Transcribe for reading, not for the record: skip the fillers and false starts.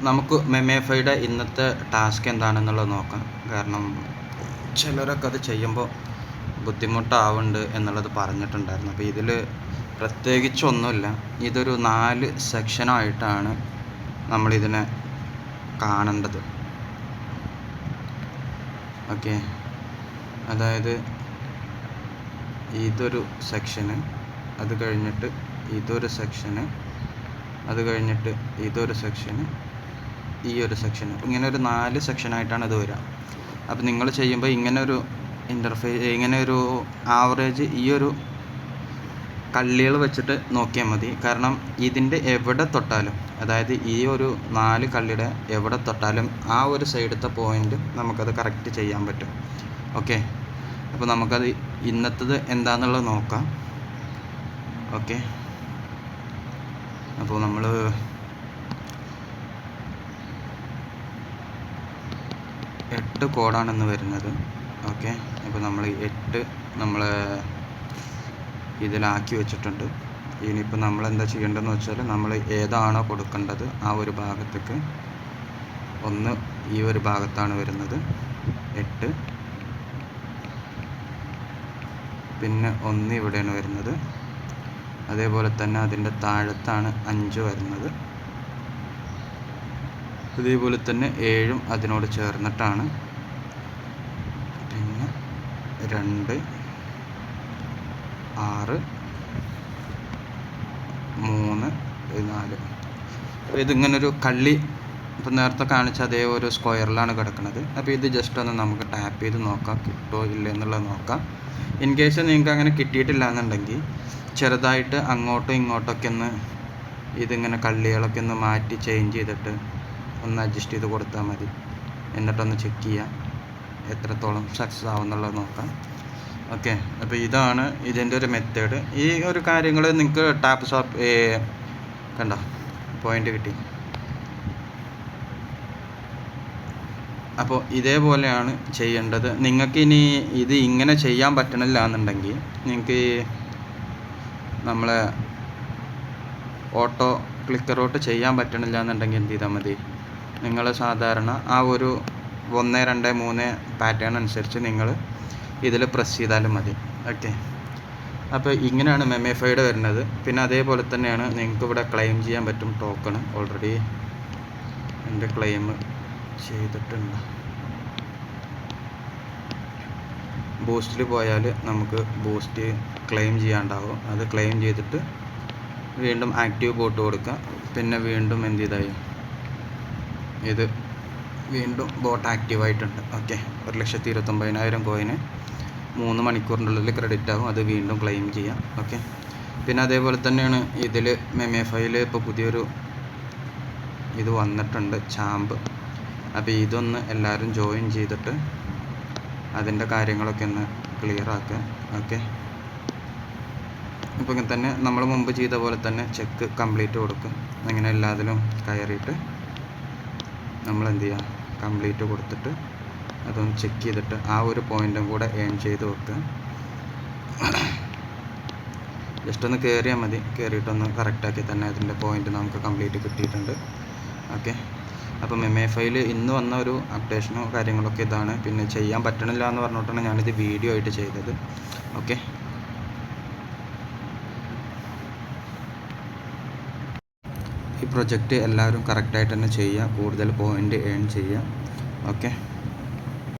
നമുക്ക് മെമേഫൈയുടെ ഇന്നത്തെ ടാസ്ക് എന്താണെന്നുള്ളത് നോക്കാം. കാരണം ചിലരൊക്കെ അത് ചെയ്യുമ്പോൾ ബുദ്ധിമുട്ടാവുന്നുണ്ട് എന്നുള്ളത് പറഞ്ഞിട്ടുണ്ടായിരുന്നു. അപ്പോൾ ഇതിൽ പ്രത്യേകിച്ചൊന്നുമില്ല. ഇതൊരു 4 സെക്ഷനായിട്ടാണ് നമ്മളിതിനെ കാണേണ്ടത്. ഓക്കെ, അതായത് ഇതൊരു സെക്ഷന്, അത് കഴിഞ്ഞിട്ട് ഇതൊരു സെക്ഷന്, അത് കഴിഞ്ഞിട്ട് ഇതൊരു സെക്ഷന്, ഈ ഒരു സെക്ഷന്, ഇങ്ങനെ ഒരു 4 സെക്ഷനായിട്ടാണ് ഇത് വരിക. അപ്പോൾ നിങ്ങൾ ചെയ്യുമ്പോൾ ഇങ്ങനെ ഒരു ഇങ്ങനെ ഒരു ആവറേജ് ഈ ഒരു കള്ളികൾ വെച്ചിട്ട് നോക്കിയാൽ മതി. കാരണം ഇതിൻ്റെ എവിടെ തൊട്ടാലും, അതായത് ഈ ഒരു 4 കള്ളിയുടെ എവിടെ തൊട്ടാലും ആ ഒരു സൈഡത്തെ പോയിൻ്റ് നമുക്കത് കറക്റ്റ് ചെയ്യാൻ പറ്റും. ഓക്കെ, അപ്പോൾ നമുക്കത് ഇന്നത്തത് എന്താണെന്നുള്ളത് നോക്കാം. ഓക്കെ, അപ്പോൾ നമ്മൾ എട്ട് കോഡാണെന്ന് വരുന്നത്. ഓക്കെ, അപ്പോൾ നമ്മൾ 8 നമ്മൾ ഇതിലാക്കി വെച്ചിട്ടുണ്ട്. ഇനിയിപ്പോൾ നമ്മൾ എന്താ ചെയ്യേണ്ടതെന്ന് വെച്ചാൽ, നമ്മൾ ഏതാണോ കൊടുക്കേണ്ടത് ആ ഒരു ഭാഗത്തേക്ക്, ഒന്ന് ഈ ഒരു ഭാഗത്താണ് വരുന്നത് 8, പിന്നെ 1 ഇവിടെയാണ് വരുന്നത്. അതേപോലെ തന്നെ അതിൻ്റെ താഴത്താണ് 5 വരുന്നത്. അതേപോലെ തന്നെ 7 അതിനോട് ചേർന്നിട്ടാണ്. പിന്നെ 2, 6, 3, 4. അപ്പോൾ ഇതിങ്ങനൊരു കള്ളി ഇപ്പോൾ നേരത്തെ കാണിച്ച അതേ ഒരു സ്ക്വയറിലാണ് കിടക്കുന്നത്. അപ്പോൾ ഇത് ജസ്റ്റ് ഒന്ന് നമുക്ക് ടാപ്പ് ചെയ്ത് നോക്കാം, കിട്ടുമോ ഇല്ല എന്നുള്ളത് നോക്കാം. ഇൻ കേസ് നിങ്ങൾക്ക് അങ്ങനെ കിട്ടിയിട്ടില്ല എന്നുണ്ടെങ്കിൽ ചെറുതായിട്ട് അങ്ങോട്ടും ഇങ്ങോട്ടൊക്കെ ഒന്ന് ഇതിങ്ങനെ കള്ളികളൊക്കെ ഒന്ന് മാറ്റി ചേഞ്ച് ചെയ്തിട്ട് ഒന്ന് അഡ്ജസ്റ്റ് ചെയ്ത് കൊടുത്താൽ മതി. എന്നിട്ടൊന്ന് ചെക്ക് ചെയ്യാം എത്രത്തോളം സക്സസ് ആവുമെന്നുള്ളത് നോക്കാം. ഓക്കെ, അപ്പോൾ ഇതാണ് ഇതിൻ്റെ ഒരു മെത്തേഡ്. ഈ ഒരു കാര്യങ്ങൾ നിങ്ങൾക്ക് ടാപ്പ് ഷോപ്പ് കണ്ടോ, പോയിൻ്റ് കിട്ടി. അപ്പോൾ ഇതേപോലെയാണ് ചെയ്യേണ്ടത്. നിങ്ങൾക്ക് ഇനി ഇത് ഇങ്ങനെ ചെയ്യാൻ പറ്റണില്ല എന്നുണ്ടെങ്കിൽ നിങ്ങൾക്ക് നമ്മളെ ഓട്ടോ ക്ലിക്കറോട്ട് ചെയ്യാൻ പറ്റണില്ല എന്നുണ്ടെങ്കിൽ എന്ത് ചെയ്താൽ മതി, നിങ്ങൾ സാധാരണ ആ ഒരു 1, 2, 3 പാറ്റേൺ അനുസരിച്ച് നിങ്ങൾ ഇതിൽ പ്രസ് ചെയ്താലും മതി. ഓക്കെ, അപ്പോൾ ഇങ്ങനെയാണ് മെമേഫൈഡ് വരുന്നത്. പിന്നെ അതേപോലെ തന്നെയാണ് നിങ്ങൾക്ക് ഇവിടെ ക്ലെയിം ചെയ്യാൻ പറ്റും ടോക്കൺ. ഓൾറെഡി എൻ്റെ ക്ലെയിം ചെയ്തിട്ടുണ്ട്. ബൂസ്റ്റിൽ പോയാൽ നമുക്ക് ബൂസ്റ്റ് ക്ലെയിം ചെയ്യാണ്ടാവും. അത് ക്ലെയിം ചെയ്തിട്ട് വീണ്ടും ആക്റ്റീവ് ബോട്ട് കൊടുക്കുക. പിന്നെ വീണ്ടും എന്ത് ചെയ്തായി, ഇത് വീണ്ടും ബോട്ട് ആക്റ്റീവായിട്ടുണ്ട്. ഓക്കെ, 1,29,000 കോയിന് 3 മണിക്കൂറിൻ്റെ ഉള്ളിൽ ക്രെഡിറ്റ് ആകും. അത് വീണ്ടും ക്ലെയിം ചെയ്യാം. ഓക്കെ, പിന്നെ അതേപോലെ തന്നെയാണ് ഇതിൽ മെമേഫൈയിൽ ഇപ്പോൾ പുതിയൊരു ഇത് വന്നിട്ടുണ്ട്, ചാമ്പ്. അപ്പോൾ ഇതൊന്ന് എല്ലാവരും ജോയിൻ ചെയ്തിട്ട് അതിൻ്റെ കാര്യങ്ങളൊക്കെ ഒന്ന് ക്ലിയർ ആക്കുക. ഓക്കെ, ഇപ്പോൾ ഇങ്ങനെ തന്നെ നമ്മൾ മുമ്പ് ചെയ്ത പോലെ തന്നെ ചെക്ക് കംപ്ലീറ്റ് കൊടുക്കും. അങ്ങനെ എല്ലാത്തിലും കയറിയിട്ട് നമ്മൾ എന്ത് ചെയ്യുക, കംപ്ലീറ്റ് കൊടുത്തിട്ട് അതൊന്ന് ചെക്ക് ചെയ്തിട്ട് ആ ഒരു പോയിൻറ്റും കൂടെ ഏൺ ചെയ്ത് വെക്കുക. ജസ്റ്റ് ഒന്ന് കയറിയാൽ മതി. കയറിയിട്ടൊന്ന് കറക്റ്റാക്കി തന്നെ അതിൻ്റെ പോയിൻറ്റ് നമുക്ക് കംപ്ലീറ്റ് കിട്ടിയിട്ടുണ്ട്. ഓക്കെ, അപ്പോൾ മെമേഫൈയിൽ ഇന്ന് വന്ന ഒരു അപ്ഡേഷനോ കാര്യങ്ങളൊക്കെ ഇതാണ്. പിന്നെ ചെയ്യാൻ പറ്റണില്ല എന്ന് പറഞ്ഞിട്ടാണ് ഞാനിത് വീഡിയോ ആയിട്ട് ചെയ്തത്. ഓക്കെ, ഈ പ്രൊജക്റ്റ് എല്ലാവരും കറക്റ്റായിട്ട് തന്നെ ചെയ്യുക, കൂടുതൽ പോയിൻ്റ് ഏൺ ചെയ്യുക. ഓക്കെ.